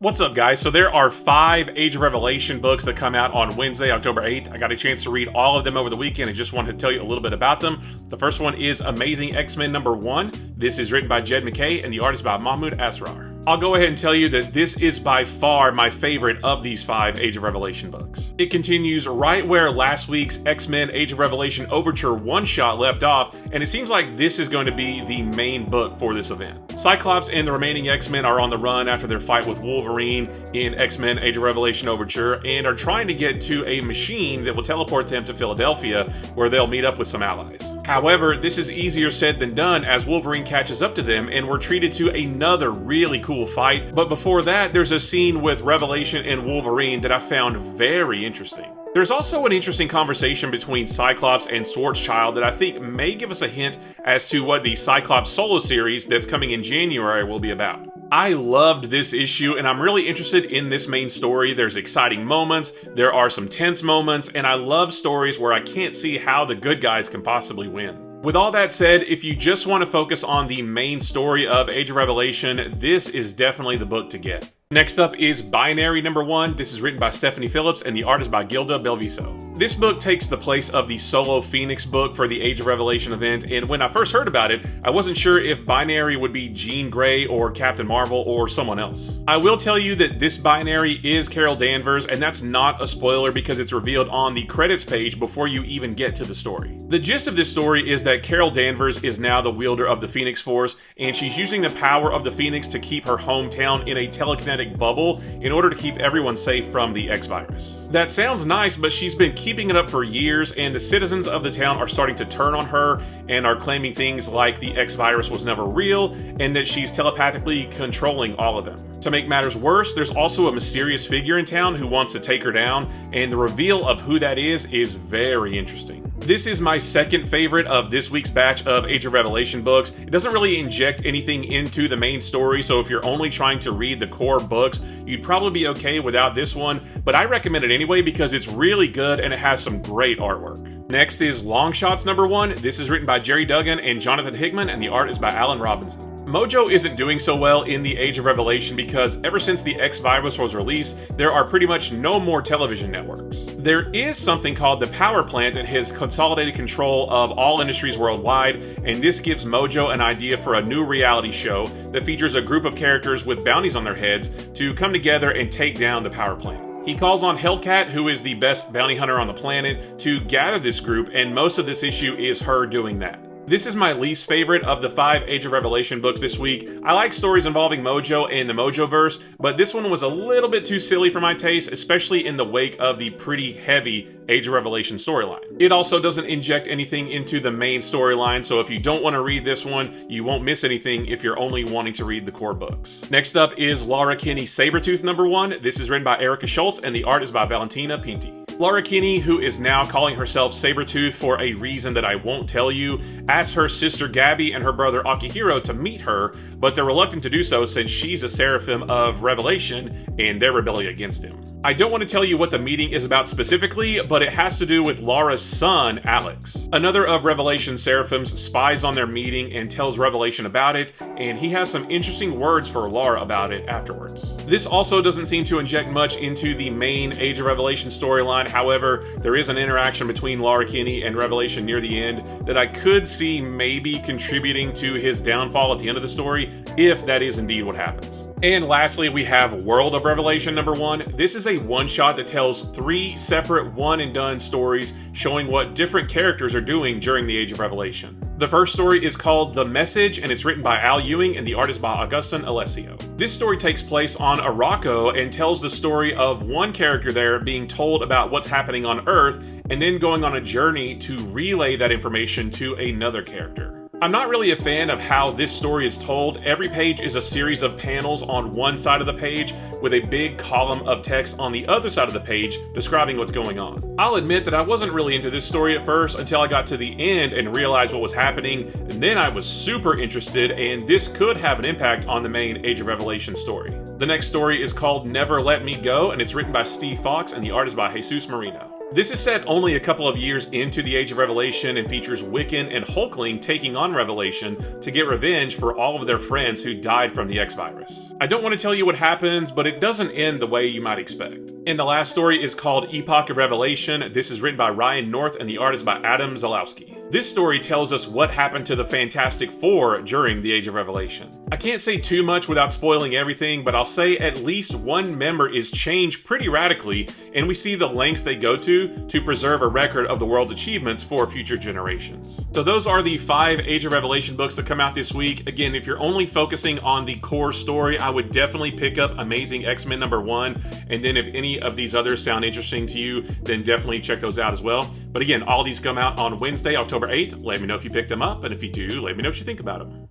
What's up, guys? So there are 5 Age of Revelation books that come out on Wednesday, October 8th. I got a chance to read all of them over the weekend and just wanted to tell you a little bit about them. The first one is Amazing X-Men #1. This is written by Jed MacKay and the art is by Mahmoud Asrar. I'll go ahead and tell you that this is by far my favorite of these 5 Age of Revelation books. It continues right where last week's X-Men Age of Revelation Overture one-shot left off, and it seems like this is going to be the main book for this event. Cyclops and the remaining X-Men are on the run after their fight with Wolverine in X-Men Age of Revelation Overture, and are trying to get to a machine that will teleport them to Philadelphia, where they'll meet up with some allies. However, this is easier said than done as Wolverine catches up to them and we're treated to another really cool fight. But before that, there's a scene with Revelation and Wolverine that I found very interesting. There's also an interesting conversation between Cyclops and Schwarzschild that I think may give us a hint as to what the Cyclops solo series that's coming in January will be about. I loved this issue and I'm really interested in this main story. There's exciting moments, there are some tense moments, and I love stories where I can't see how the good guys can possibly win. With all that said, if you just want to focus on the main story of Age of Revelation, this is definitely the book to get. Next up is Binary #1. This is written by Stephanie Phillips and the art is by Gilda Belviso. This book takes the place of the solo Phoenix book for the Age of Revelation event, and when I first heard about it, I wasn't sure if Binary would be Jean Grey or Captain Marvel or someone else. I will tell you that this Binary is Carol Danvers, and that's not a spoiler because it's revealed on the credits page before you even get to the story. The gist of this story is that Carol Danvers is now the wielder of the Phoenix Force, and she's using the power of the Phoenix to keep her hometown in a telekinetic bubble in order to keep everyone safe from the X-Virus. That sounds nice, but she's been keeping it up for years, and the citizens of the town are starting to turn on her and are claiming things like the X-Virus was never real and that she's telepathically controlling all of them. To make matters worse, there's also a mysterious figure in town who wants to take her down, and the reveal of who that is very interesting. This is my second favorite of this week's batch of Age of Revelation books. It doesn't really inject anything into the main story, so if you're only trying to read the core books, you'd probably be okay without this one, but I recommend it anyway because it's really good and it has some great artwork. Next is Longshots #1. This is written by Jerry Duggan and Jonathan Hickman, and the art is by Alan Robinson. Mojo isn't doing so well in the Age of Revelation because ever since the X-Virus was released, there are pretty much no more television networks. There is something called the Power Plant that has consolidated control of all industries worldwide, and this gives Mojo an idea for a new reality show that features a group of characters with bounties on their heads to come together and take down the Power Plant. He calls on Hellcat, who is the best bounty hunter on the planet, to gather this group, and most of this issue is her doing that. This is my least favorite of the 5 Age of Revelation books this week. I like stories involving Mojo and the Mojoverse, but this one was a little bit too silly for my taste, especially in the wake of the pretty heavy Age of Revelation storyline. It also doesn't inject anything into the main storyline, so if you don't want to read this one, you won't miss anything if you're only wanting to read the core books. Next up is Laura Kinney Sabretooth #1. This is written by Erica Schultz and the art is by Valentina Pinti. Laura Kinney, who is now calling herself Sabretooth for a reason that I won't tell you, asks her sister Gabby and her brother Akihiro to meet her, but they're reluctant to do so since she's a Seraphim of Revelation and they're rebelling against him. I don't want to tell you what the meeting is about specifically, but it has to do with Laura's son, Alex. Another of Revelation's Seraphims spies on their meeting and tells Revelation about it, and he has some interesting words for Laura about it afterwards. This also doesn't seem to inject much into the main Age of Revelation storyline. However, there is an interaction between Laura Kinney and Revelation near the end that I could see maybe contributing to his downfall at the end of the story, if that is indeed what happens. And lastly, we have World of Revelation #1. This is a one-shot that tells 3 separate one-and-done stories showing what different characters are doing during the Age of Revelation. The first story is called The Message, and it's written by Al Ewing, and the art is by Augustin Alessio. This story takes place on Araco and tells the story of one character there being told about what's happening on Earth, and then going on a journey to relay that information to another character. I'm not really a fan of how this story is told. Every page is a series of panels on one side of the page with a big column of text on the other side of the page describing what's going on. I'll admit that I wasn't really into this story at first until I got to the end and realized what was happening, and then I was super interested, and this could have an impact on the main Age of Revelation story. The next story is called Never Let Me Go, and it's written by Steve Fox and the art is by Jesus Marino. This is set only a couple of years into the Age of Revelation and features Wiccan and Hulkling taking on Revelation to get revenge for all of their friends who died from the X-Virus. I don't want to tell you what happens, but it doesn't end the way you might expect. And the last story is called Epoch of Revelation. This is written by Ryan North and the art is by Adam Zalowski. This story tells us what happened to the Fantastic Four during the Age of Revelation. I can't say too much without spoiling everything, but I'll say at least one member is changed pretty radically, and we see the lengths they go to preserve a record of the world's achievements for future generations. So those are the 5 Age of Revelation books that come out this week. Again, if you're only focusing on the core story, I would definitely pick up Amazing X-Men #1, and then if any of these others sound interesting to you, then definitely check those out as well. But again, all these come out on Wednesday, October 8th. Let me know if you picked them up, and if you do, let me know what you think about them.